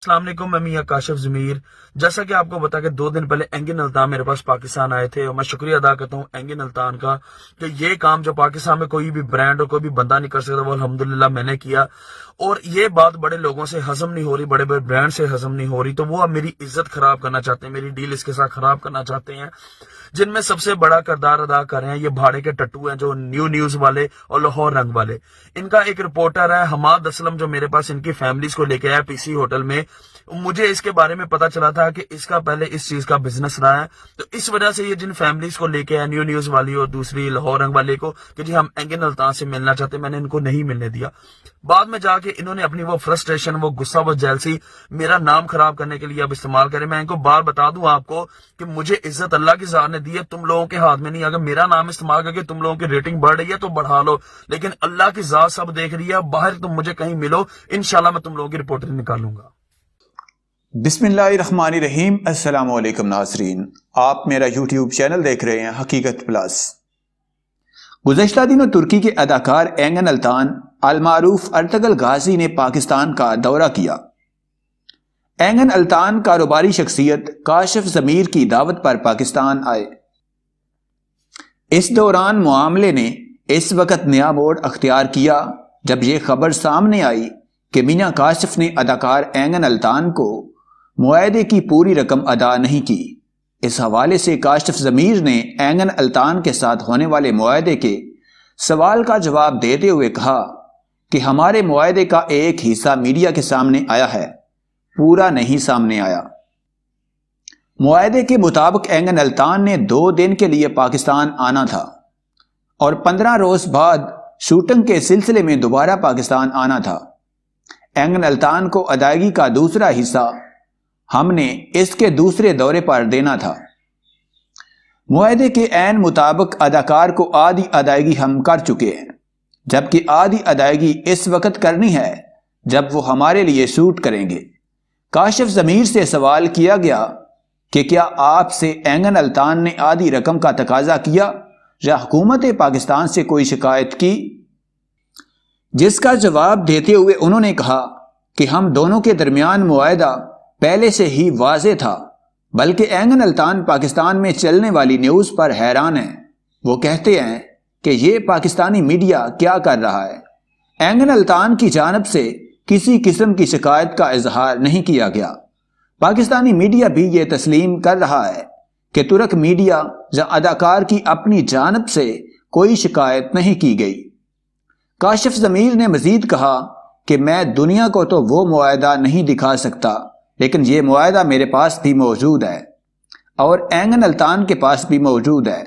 السلام علیکم، میں میاں کاشف ضمیر۔ جیسا کہ آپ کو بتا کہ 2 دن پہلے اینگن الطان میرے پاس پاکستان آئے تھے، اور میں شکریہ ادا کرتا ہوں اینگن الطان کا کہ یہ کام جو پاکستان میں کوئی بھی برانڈ اور کوئی بھی بندہ نہیں کر سکتا، وہ الحمدللہ میں نے کیا۔ اور یہ بات بڑے لوگوں سے ہضم نہیں ہو رہی، بڑے بڑے برانڈ سے ہضم نہیں ہو رہی، تو وہ اب میری عزت خراب کرنا چاہتے ہیں، میری ڈیل اس کے ساتھ خراب کرنا چاہتے ہیں، جن میں سب سے بڑا کردار ادا کر رہے ہیں یہ بھاڑے کے ٹٹو ہیں، جو نیوز والے اور لاہور رنگ والے۔ ان کا ایک رپورٹر ہے حماد اسلم، جو میرے پاس ان کی فیملیز کو لے کے آیا پی سی ہوٹل میں۔ مجھے اس کے بارے میں پتا چلا تھا کہ اس کا پہلے اس چیز کا بزنس رہا ہے، تو اس وجہ سے یہ جن فیملیز کو لے کے آیا، نیوز والی اور دوسری لاہور رنگ والے کو، کہ جی ہم اینگن الطان سے ملنا چاہتے ہیں، میں نے ان کو نہیں ملنے دیا۔ بعد میں جا کے انہوں نے اپنی وہ فرسٹریشن، وہ غصہ، وہ جیلسی میرا نام خراب کرنے کے لیے اب استعمال کرے۔ میں ان کو بار بتا دوں آپ کو کہ مجھے عزت اللہ کی ذات نے دی ہے، تم لوگوں کے ہاتھ میں نہیں۔ اگر میرا نام استعمال کر کے تم لوگوں کی ریٹنگ بڑھ رہی ہے تو بڑھا لو، لیکن اللہ کی ذات سب دیکھ رہی ہے۔ باہر تم مجھے کہیں ملو، انشاءاللہ میں تم لوگوں کی رپورٹ نکالوں گا۔ بسم اللہ الرحمن الرحیم۔ السلام علیکم ناظرین، آپ میرا یوٹیوب چینل دیکھ رہے ہیں حقیقت پلس۔ گزشتہ دنوں ترکی کے اداکار اینگن الطان المعروف ارطغرل غازی نے پاکستان کا دورہ کیا۔ اینگن الطان کاروباری شخصیت کاشف ضمیر کی دعوت پر پاکستان آئے۔ اس دوران معاملے نے اس وقت نیا موڑ اختیار کیا جب یہ خبر سامنے آئی کہ میاں کاشف نے اداکار اینگن الطان کو معاہدے کی پوری رقم ادا نہیں کی۔ اس حوالے سے کاشف ضمیر نے اینگن الطان کے ساتھ ہونے والے معاہدے کے سوال کا جواب دیتے ہوئے کہا کہ ہمارے معاہدے کا ایک حصہ میڈیا کے سامنے آیا ہے، پورا نہیں سامنے آیا۔ معاہدے کے مطابق اینگن الطان نے 2 دن کے لیے پاکستان آنا تھا اور 15 روز بعد شوٹنگ کے سلسلے میں دوبارہ پاکستان آنا تھا۔ اینگن الطان کو ادائیگی کا دوسرا حصہ ہم نے اس کے دوسرے دورے پر دینا تھا۔ معاہدے کے عین مطابق اداکار کو آدھی ادائیگی ہم کر چکے ہیں، جبکہ آدھی ادائیگی اس وقت کرنی ہے جب وہ ہمارے لیے شوٹ کریں گے۔ کاشف ضمیر سے سوال کیا گیا کہ کیا آپ سے اینگن الطان نے آدھی رقم کا تقاضا کیا یا حکومت پاکستان سے کوئی شکایت کی، جس کا جواب دیتے ہوئے انہوں نے کہا کہ ہم دونوں کے درمیان معاہدہ پہلے سے ہی واضح تھا، بلکہ اینگن الطان پاکستان میں چلنے والی نیوز پر حیران ہیں۔ وہ کہتے ہیں کہ یہ پاکستانی میڈیا کیا کر رہا ہے۔ اینگن الطان کی جانب سے کسی قسم کی شکایت کا اظہار نہیں کیا گیا۔ پاکستانی میڈیا بھی یہ تسلیم کر رہا ہے کہ ترک میڈیا یا اداکار کی اپنی جانب سے کوئی شکایت نہیں کی گئی۔ کاشف ضمیر نے مزید کہا کہ میں دنیا کو تو وہ معاہدہ نہیں دکھا سکتا، لیکن یہ معاہدہ میرے پاس بھی موجود ہے اور اینگن الطان کے پاس بھی موجود ہے۔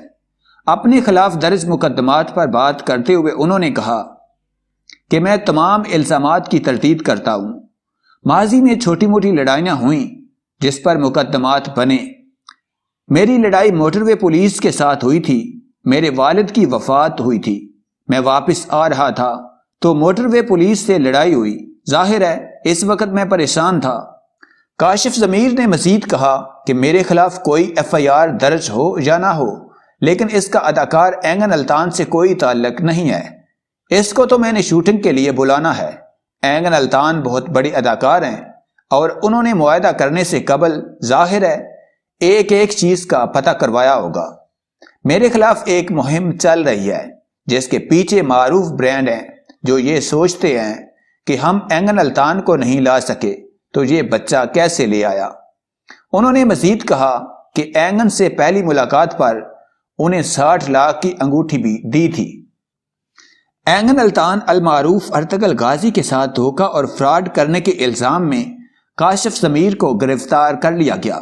اپنے خلاف درج مقدمات پر بات کرتے ہوئے انہوں نے کہا کہ میں تمام الزامات کی تردید کرتا ہوں۔ ماضی میں چھوٹی موٹی لڑائیاں ہوئیں جس پر مقدمات بنے۔ میری لڑائی موٹر وے پولیس کے ساتھ ہوئی تھی، میرے والد کی وفات ہوئی تھی، میں واپس آ رہا تھا تو موٹر وے پولیس سے لڑائی ہوئی، ظاہر ہے اس وقت میں پریشان تھا۔ کاشف ضمیر نے مزید کہا کہ میرے خلاف کوئی ایف آئی آر درج ہو یا نہ ہو، لیکن اس کا اداکار اینگن الطان سے کوئی تعلق نہیں ہے۔ اس کو تو میں نے شوٹنگ کے لیے بلانا ہے۔ اینگن الطان بہت بڑے اداکار ہیں اور انہوں نے معاہدہ کرنے سے قبل ظاہر ہے ایک ایک چیز کا پتہ کروایا ہوگا۔ میرے خلاف ایک مہم چل رہی ہے جس کے پیچھے معروف برانڈ ہیں جو یہ سوچتے ہیں کہ ہم اینگن الطان کو نہیں لا سکے تو یہ بچہ کیسے لے آیا۔ انہوں نے مزید کہا کہ اینگن سے پہلی ملاقات پر انہیں 60 لاکھ کی انگوٹھی بھی دی تھی۔ اینگن الطان المعروف ارطغرل غازی کے ساتھ دھوکہ اور فراڈ کرنے کے الزام میں کاشف ضمیر کو گرفتار کر لیا گیا۔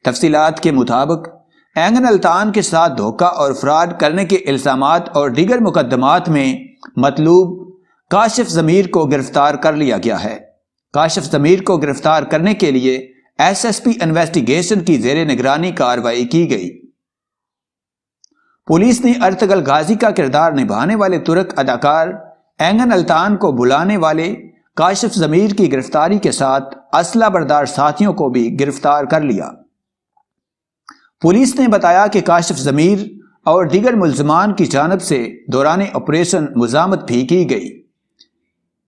تفصیلات کے مطابق اینگن الطان کے ساتھ دھوکہ اور فراڈ کرنے کے الزامات اور دیگر مقدمات میں مطلوب کاشف ضمیر کو گرفتار کر لیا گیا ہے۔ کاشف ضمیر کو گرفتار کرنے کے لیے ایس ایس پی انویسٹیگیشن کی زیر نگرانی کارروائی کی گئی۔ پولیس نے ارطغرل غازی کا کردار نبھانے والے ترک اداکار اینگن الطان کو بلانے والے کاشف ضمیر کی گرفتاری کے ساتھ اسلحہ بردار ساتھیوں کو بھی گرفتار کر لیا۔ پولیس نے بتایا کہ کاشف ضمیر اور دیگر ملزمان کی جانب سے دوران آپریشن مزاحمت بھی کی گئی۔